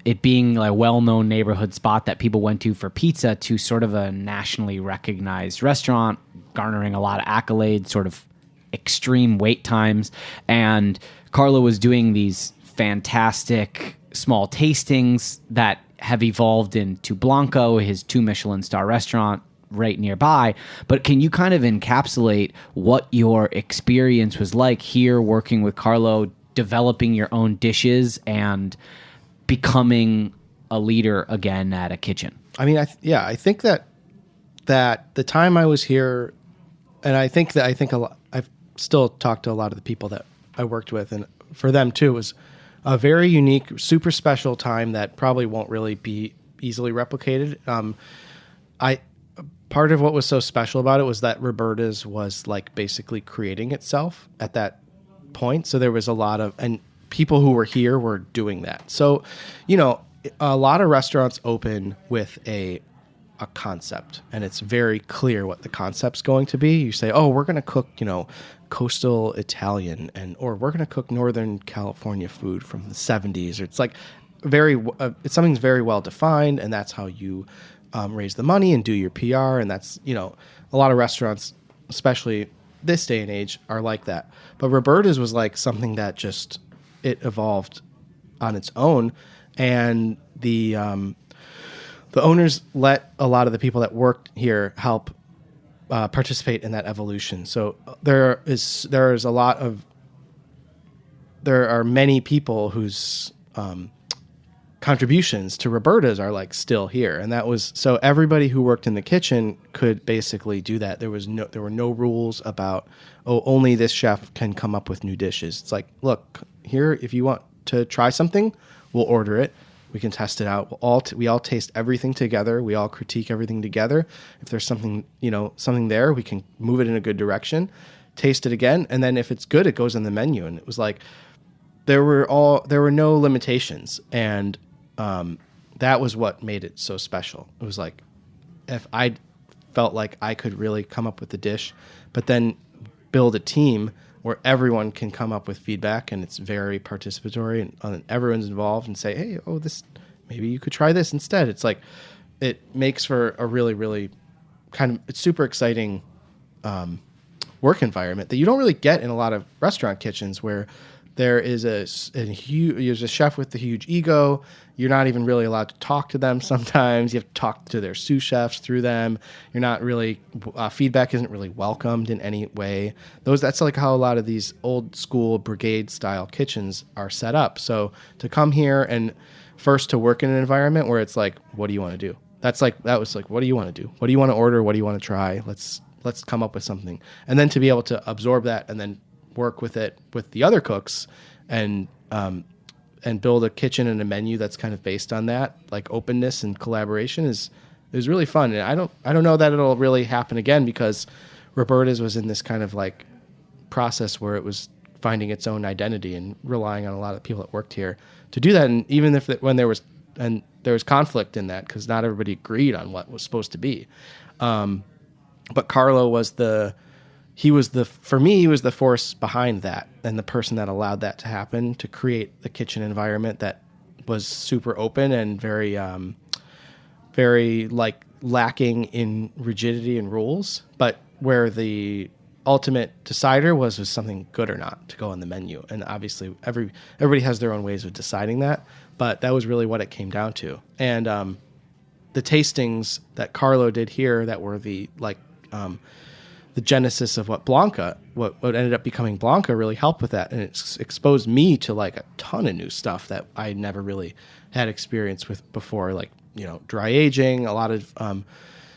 [SPEAKER 4] it being a well-known neighborhood spot that people went to for pizza to sort of a nationally recognized restaurant garnering a lot of accolades, sort of extreme wait times. And Carlo was doing these fantastic small tastings that have evolved into Blanco, his 2 Michelin star restaurant right nearby. But can you kind of encapsulate what your experience was like here working with Carlo, developing your own dishes and becoming a leader again at a kitchen?
[SPEAKER 5] I mean, I think that the time I was here, and I think a lot, I've still talked to a lot of the people that I worked with, and for them too, it was a very unique, super special time that probably won't really be easily replicated. Part of what was so special about it was that Roberta's was like basically creating itself at that point. So there was a lot of, and people who were here were doing that. So, you know, a lot of restaurants open with a concept, and it's very clear what the concept's going to be. You say, oh, we're going to cook, you know, coastal Italian, or we're going to cook Northern California food from the 70s. Or it's like it's something's very well defined, and that's how you raise the money and do your PR. And that's, you know, a lot of restaurants, especially this day and age, are like that. But Roberta's was like something that just, it evolved on its own. And the owners let a lot of the people that worked here help participate in that evolution. So there are many people whose contributions to Roberta's are like still here, and that was so everybody who worked in the kitchen could basically do that. There were no rules about, oh, only this chef can come up with new dishes. It's like, look here, if you want to try something, we'll order it. We can test it out. We all taste everything together. We all critique everything together. If there's something there, we can move it in a good direction, taste it again, and then if it's good, it goes on the menu. And it was like there were no limitations, and that was what made it so special. It was like if I felt like I could really come up with the dish, but then build a team where everyone can come up with feedback, and it's very participatory, and everyone's involved, and say, hey, oh, this, maybe you could try this instead. It's like, it makes for a really, really it's super exciting work environment that you don't really get in a lot of restaurant kitchens, where there is a chef with a huge ego. You're not even really allowed to talk to them sometimes. You have to talk to their sous chefs through them. You're not really, feedback isn't really welcomed in any way. That's like how a lot of these old school brigade style kitchens are set up. So to come here and first to work in an environment where it's like, what do you want to do? That was like, what do you want to do? What do you want to order? What do you want to try? Let's come up with something. And then to be able to absorb that and then work with it with the other cooks and build a kitchen and a menu that's kind of based on that, like openness and collaboration is really fun. And I don't know that it'll really happen again, because Roberta's was in this kind of like process where it was finding its own identity and relying on a lot of people that worked here to do that. And even when there was conflict in that, because not everybody agreed on what was supposed to be. But Carlo was he was the force behind that, and the person that allowed that to happen, to create the kitchen environment that was super open and very, very like lacking in rigidity and rules, but where the ultimate decider was something good or not to go on the menu. And obviously everybody has their own ways of deciding that, but that was really what it came down to. And the tastings that Carlo did here that were the genesis of what ended up becoming Blanca really helped with that. And it's exposed me to like a ton of new stuff that I never really had experience with before, like, you know, dry aging, a lot of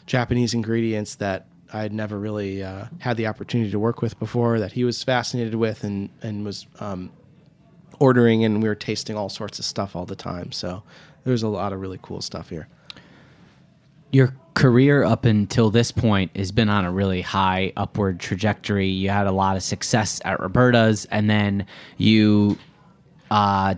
[SPEAKER 5] Japanese ingredients that I'd never really had the opportunity to work with before, that he was fascinated with and was ordering, and we were tasting all sorts of stuff all the time. So there's a lot of really cool stuff here.
[SPEAKER 4] Your career up until this point has been on a really high upward trajectory. You had a lot of success at Roberta's, and then you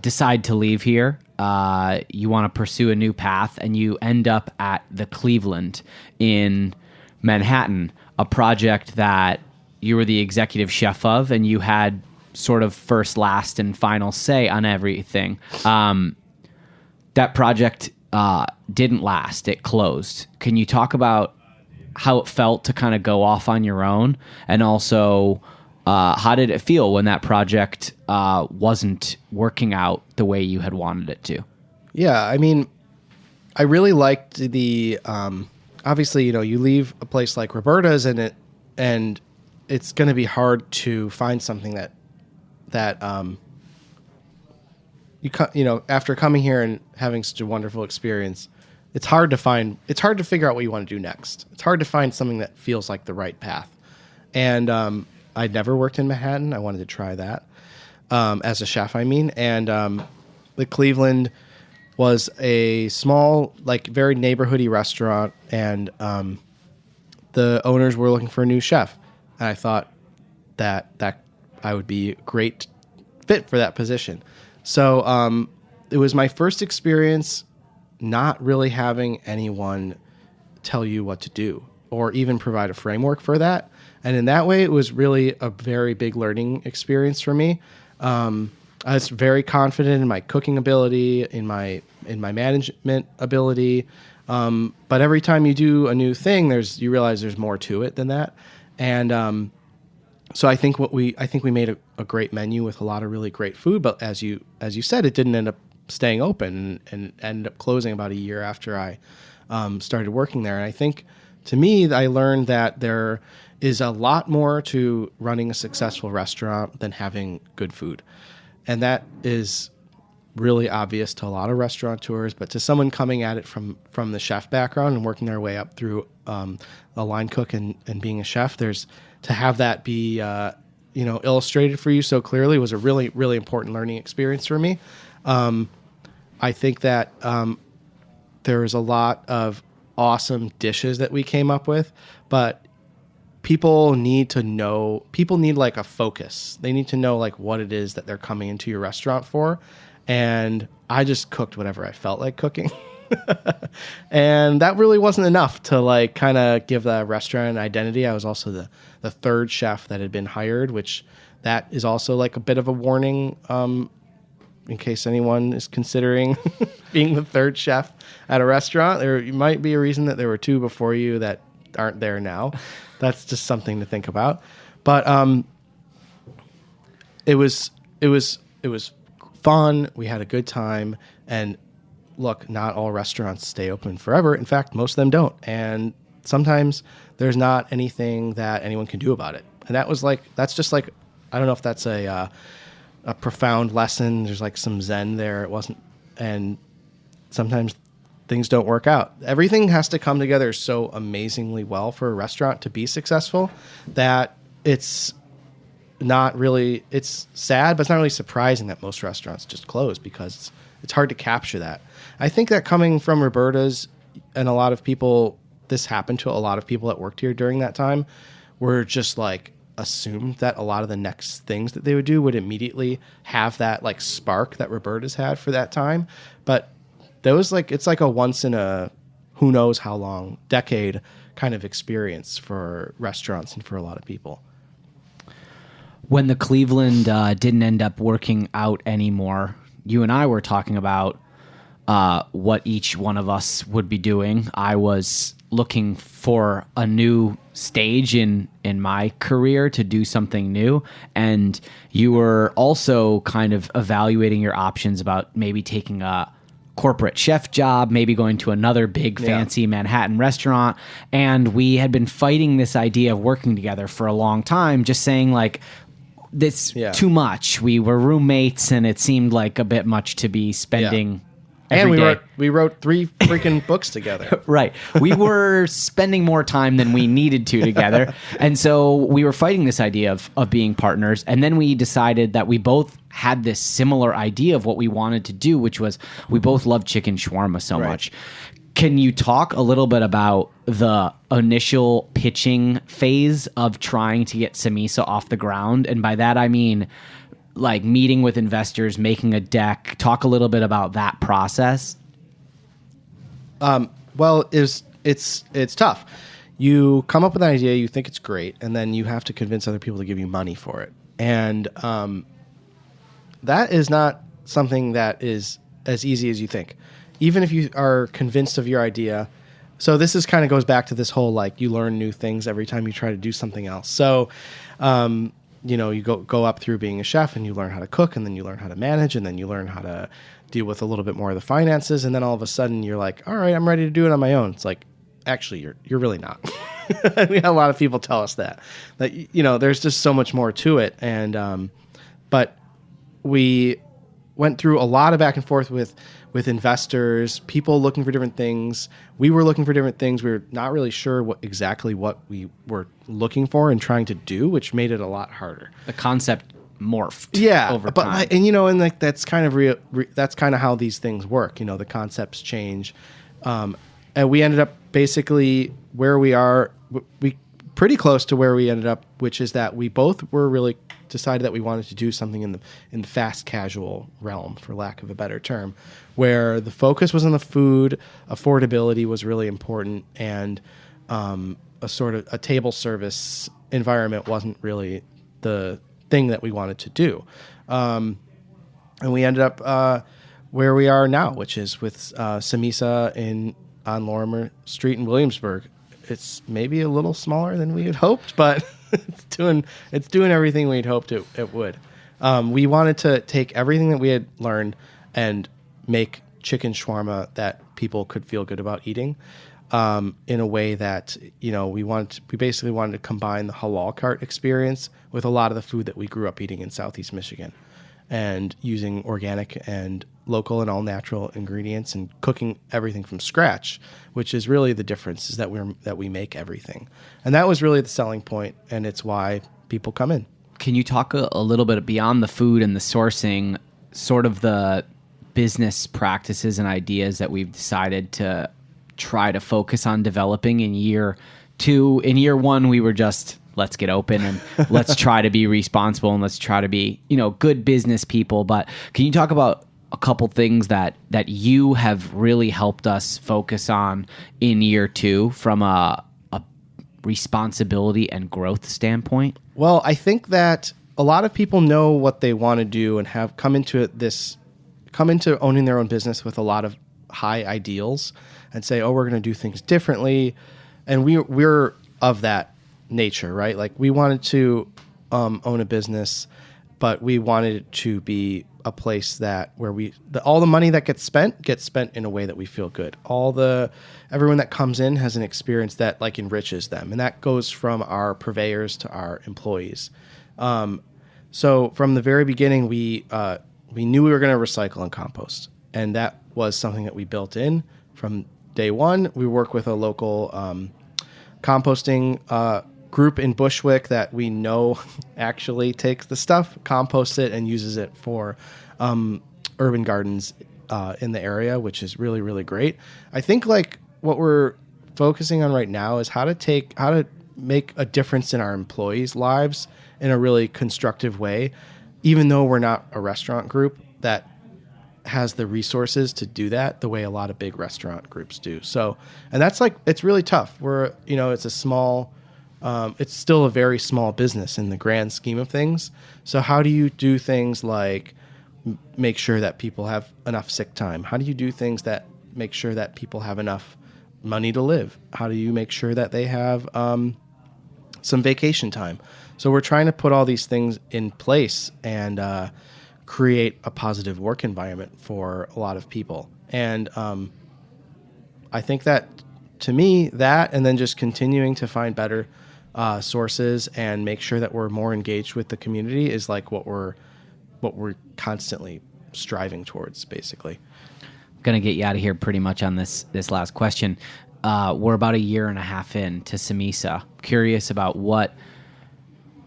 [SPEAKER 4] decide to leave here. You want to pursue a new path, and you end up at the Cleveland in Manhattan, a project that you were the executive chef of, and you had sort of first, last, and final say on everything. That project didn't last. It closed. Can you talk about how it felt to kind of go off on your own, and also how did it feel when that project wasn't working out the way you had wanted it to?
[SPEAKER 5] Yeah, I mean, I really liked the obviously, you leave a place like Roberta's and it's going to be hard to find something that after coming here and having such a wonderful experience, it's hard to figure out what you want to do next. It's hard to find something that feels like the right path. And I'd never worked in Manhattan. I wanted to try that as a chef, I mean. And the Cleveland was a small, like very neighborhoody restaurant, and the owners were looking for a new chef. And I thought that I would be a great fit for that position. So it was my first experience not really having anyone tell you what to do or even provide a framework for that. And in that way, it was really a very big learning experience for me. I was very confident in my cooking ability, in my management ability. But every time you do a new thing, you realize there's more to it than that. And so I think we made a great menu with a lot of really great food. But as you said, it didn't end up staying open and ended up closing about a year after I started working there. And I think, to me, I learned that there is a lot more to running a successful restaurant than having good food. And that is really obvious to a lot of restaurateurs, but to someone coming at it from the chef background and working their way up through a line cook and being a chef, to have that be illustrated for you so clearly was a really, really important learning experience for me. I think that there's a lot of awesome dishes that we came up with, but people need like a focus. They need to know like what it is that they're coming into your restaurant for. And I just cooked whatever I felt like cooking. And that really wasn't enough to like kind of give the restaurant an identity. I was also the third chef that had been hired, which that is also like a bit of a warning, in case anyone is considering being the third chef at a restaurant. There might be a reason that there were two before you that aren't there now. That's just something to think about. But it was fun. We had a good time. And look, not all restaurants stay open forever. In fact, most of them don't. And sometimes there's not anything that anyone can do about it. And that's just like, I don't know if that's a profound lesson. There's like some Zen there. It wasn't, and sometimes things don't work out. Everything has to come together so amazingly well for a restaurant to be successful that it's sad, but it's not really surprising that most restaurants just close, because it's hard to capture that. I think that coming from Roberta's, and a lot of people, this happened to a lot of people that worked here during that time, were just like assumed that a lot of the next things that they would do would immediately have that like spark that Roberta's had for that time. But it's like a once in a who knows how long decade kind of experience for restaurants and for a lot of people.
[SPEAKER 4] When the Cleveland didn't end up working out anymore, you and I were talking about what each one of us would be doing. I was looking for a new stage in my career to do something new, and you were also kind of evaluating your options about maybe taking a corporate chef job, maybe going to another big fancy Manhattan restaurant. And we had been fighting this idea of working together for a long time, just saying like, this too much. We were roommates, and it seemed like a bit much to be spending every day.
[SPEAKER 5] We wrote 3 freaking books together.
[SPEAKER 4] Right. We were spending more time than we needed to together. And so we were fighting this idea of being partners. And then we decided that we both had this similar idea of what we wanted to do, which was we both love chicken shawarma so much. Can you talk a little bit about the initial pitching phase of trying to get Samesa off the ground? And by that, I mean like meeting with investors, making a deck. Talk a little bit about that process.
[SPEAKER 5] Well, it's tough. You come up with an idea, you think it's great, and then you have to convince other people to give you money for it. And that is not something that is as easy as you think. Even if you are convinced of your idea, So this is kind of goes back to this whole, like, you learn new things every time you try to do something else. So, you go up through being a chef and you learn how to cook, and then you learn how to manage, and then you learn how to deal with a little bit more of the finances. And then all of a sudden you're like, all right, I'm ready to do it on my own. It's like, actually, you're really not. We had a lot of people tell us that there's just so much more to it. And, but we went through a lot of back and forth with investors, people looking for different things. We were looking for different things. We were not really sure exactly what we were looking for and trying to do, which made it a lot harder.
[SPEAKER 4] The concept morphed over
[SPEAKER 5] but
[SPEAKER 4] time.
[SPEAKER 5] That's kind of that's kind of how these things work. The concepts change. And we ended up basically where we are, we pretty close to where we ended up, which is that we both were really decided that we wanted to do something in the fast casual realm, for lack of a better term, where the focus was on the food, affordability was really important, and a sort of a table service environment wasn't really the thing that we wanted to do. And we ended up where we are now, which is with Samesa on Lorimer Street in Williamsburg. It's maybe a little smaller than we had hoped, but it's doing everything we'd hoped it would. We wanted to take everything that we had learned and make chicken shawarma that people could feel good about eating, in a way that we basically wanted to combine the halal cart experience with a lot of the food that we grew up eating in Southeast Michigan, and using organic and local and all natural ingredients and cooking everything from scratch, which is really the difference, is that we make everything. And that was really the selling point, and it's why people come in.
[SPEAKER 4] Can you talk a little bit beyond the food and the sourcing, sort of the business practices and ideas that we've decided to try to focus on developing in year 2? In year 1, we were just, let's get open and let's try to be responsible and let's try to be, good business people. But can you talk about a couple things that you have really helped us focus on in year 2 from a responsibility and growth standpoint?
[SPEAKER 5] Well, I think that a lot of people know what they want to do and have come into owning their own business with a lot of high ideals and say, oh, we're going to do things differently. And we're of that nature, right? Like, we wanted to own a business, but we wanted it to be a place that where all the money that gets spent in a way that we feel good. Everyone that comes in has an experience that, like, enriches them, and that goes from our purveyors to our employees. So from the very beginning, we knew we were going to recycle and compost, and that was something that we built in from day one. We work with a local composting group in Bushwick that we know actually takes the stuff, composts it, and uses it for urban gardens in the area, which is really, really great. I think, like, what we're focusing on right now is how to make a difference in our employees' lives in a really constructive way, even though we're not a restaurant group that has the resources to do that the way a lot of big restaurant groups do. So, and that's, like, it's really tough. It's a small, it's still a very small business in the grand scheme of things. So how do you do things like make sure that people have enough sick time? How do you do things that make sure that people have enough money to live? How do you make sure that they have some vacation time? So we're trying to put all these things in place and create a positive work environment for a lot of people. And I think that, to me, that, and then just continuing to find better sources and make sure that we're more engaged with the community is, like, what we're constantly striving towards, basically.
[SPEAKER 4] I'm going to get you out of here pretty much on this last question. We're about 1.5 years in to Samesa. Curious about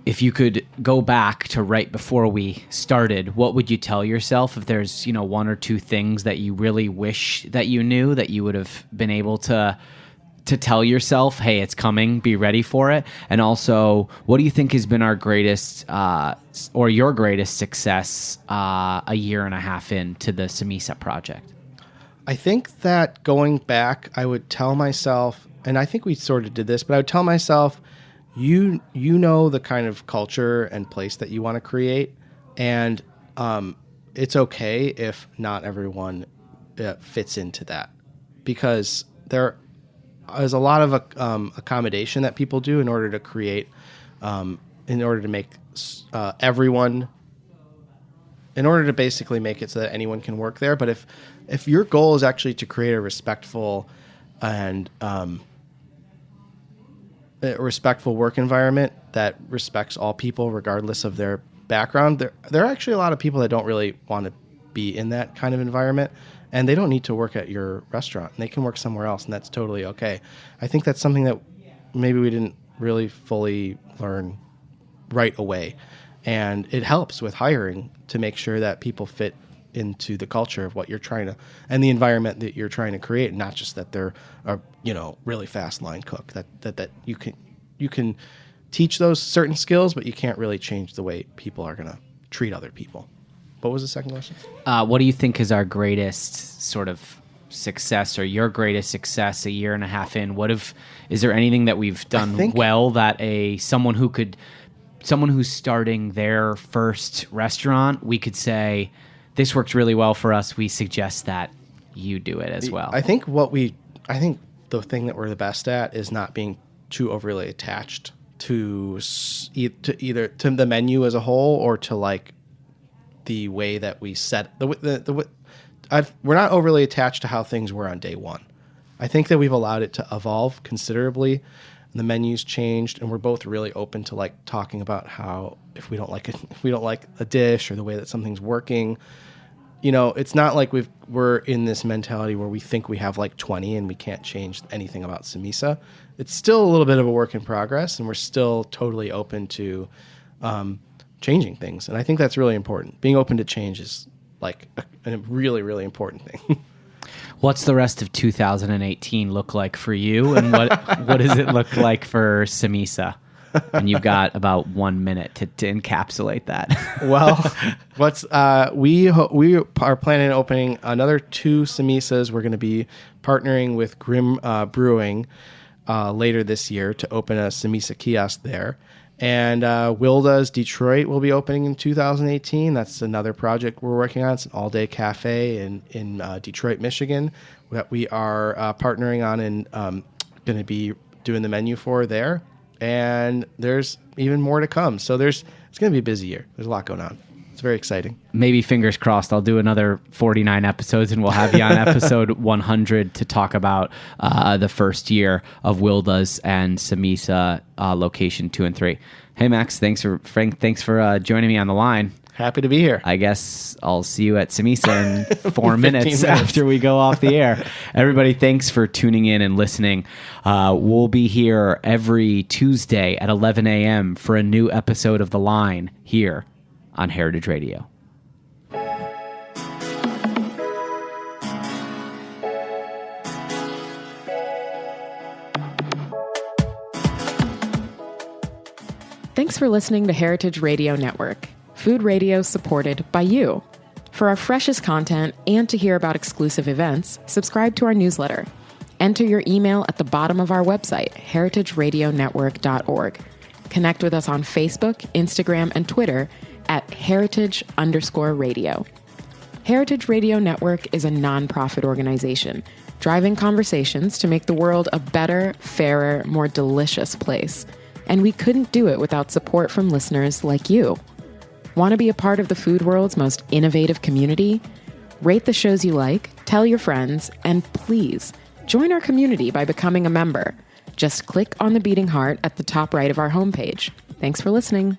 [SPEAKER 4] if you could go back to right before we started, what would you tell yourself if there's, 1 or 2 things that you really wish that you knew that you would have been able to tell yourself, hey, it's coming, be ready for it? And also, what do you think has been our greatest or your greatest success 1.5 years into the Samesa project?
[SPEAKER 5] I think that going back, I would tell myself, and I think we sort of did this, but I would tell myself, you know the kind of culture and place that you want to create, and it's okay if not everyone fits into that, because there's a lot of accommodation that people do in order to create, in order to make everyone, in order to basically make it so that anyone can work there. But if your goal is actually to create a respectful and a respectful work environment that respects all people regardless of their background, there are actually a lot of people that don't really want to be in that kind of environment, and they don't need to work at your restaurant. And they can work somewhere else, and that's totally okay. I think that's something that maybe we didn't really fully learn right away, and it helps with hiring to make sure that people fit into the culture of what you're trying to, and the environment that you're trying to create, not just that they're a really fast line cook. That you can teach those certain skills, but you can't really change the way people are going to treat other people. What was the second question?
[SPEAKER 4] What do you think is our greatest sort of success, or your greatest success a year and a half in? Is there anything that we've done well that someone who's starting their first restaurant, we could say, this worked really well for us, we suggest that you do it as well?
[SPEAKER 5] I think the thing that we're the best at is not being too overly attached to either to the menu as a whole, or to like the way that we set we're not overly attached to how things were on day one. I think that we've allowed it to evolve considerably. The menu's changed, and we're both really open to like talking about how if we don't like a dish or the way that something's working, it's not like we're in this mentality where we think we have like 20 and we can't change anything about Samesa. It's still a little bit of a work in progress, and we're still totally open to changing things. And I think that's really important. Being open to change is like a really, really important thing.
[SPEAKER 4] What's the rest of 2018 look like for you, and what does it look like for Samesa? And you've got about 1 minute to encapsulate that.
[SPEAKER 5] Well, we are planning on opening another 2 Samesas. We're going to be partnering with Grimm Brewing later this year to open a Samesa kiosk there. And Wilda's Detroit will be opening in 2018. That's another project we're working on. It's an all-day cafe in Detroit, Michigan, that we are partnering on and going to be doing the menu for there. And there's even more to come. So it's going to be a busy year. There's a lot going on. It's very exciting.
[SPEAKER 4] Maybe, fingers crossed, I'll do another 49 episodes and we'll have you on episode 100 to talk about the first year of Wilda's and Samesa location 2 and 3. Hey, Max, thanks for joining me on the line.
[SPEAKER 5] Happy to be here.
[SPEAKER 4] I guess I'll see you at Samesa in 4 minutes after we go off the air. Everybody, thanks for tuning in and listening. We'll be here every Tuesday at 11 a.m. for a new episode of The Line here on Heritage Radio.
[SPEAKER 3] Thanks for listening to Heritage Radio Network, food radio supported by you. For our freshest content and to hear about exclusive events, subscribe to our newsletter. Enter your email at the bottom of our website, heritageradionetwork.org. Connect with us on Facebook, Instagram, and Twitter at heritage_radio. Heritage Radio Network is a nonprofit organization driving conversations to make the world a better, fairer, more delicious place. And we couldn't do it without support from listeners like you. Want to be a part of the food world's most innovative community? Rate the shows you like, tell your friends, and please join our community by becoming a member. Just click on the beating heart at the top right of our homepage. Thanks for listening.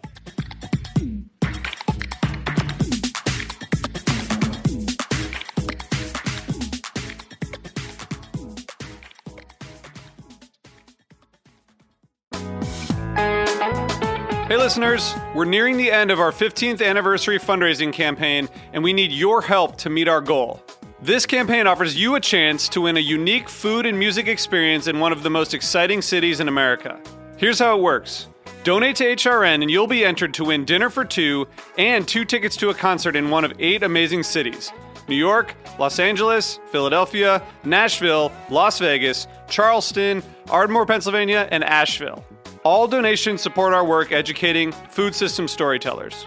[SPEAKER 1] Hey listeners, we're nearing the end of our 15th anniversary fundraising campaign, and we need your help to meet our goal. This campaign offers you a chance to win a unique food and music experience in one of the most exciting cities in America. Here's how it works. Donate to HRN and you'll be entered to win dinner for 2 and 2 tickets to a concert in one of 8 amazing cities: New York, Los Angeles, Philadelphia, Nashville, Las Vegas, Charleston, Ardmore, Pennsylvania, and Asheville. All donations support our work educating food system storytellers.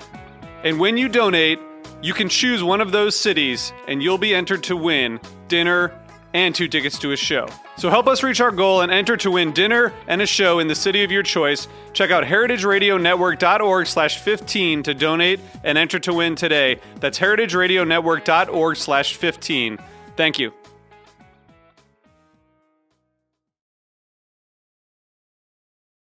[SPEAKER 1] And when you donate, you can choose one of those cities and you'll be entered to win dinner and 2 tickets to a show. So help us reach our goal and enter to win dinner and a show in the city of your choice. Check out heritageradionetwork.org/15 to donate and enter to win today. That's heritageradionetwork.org/15. Thank you.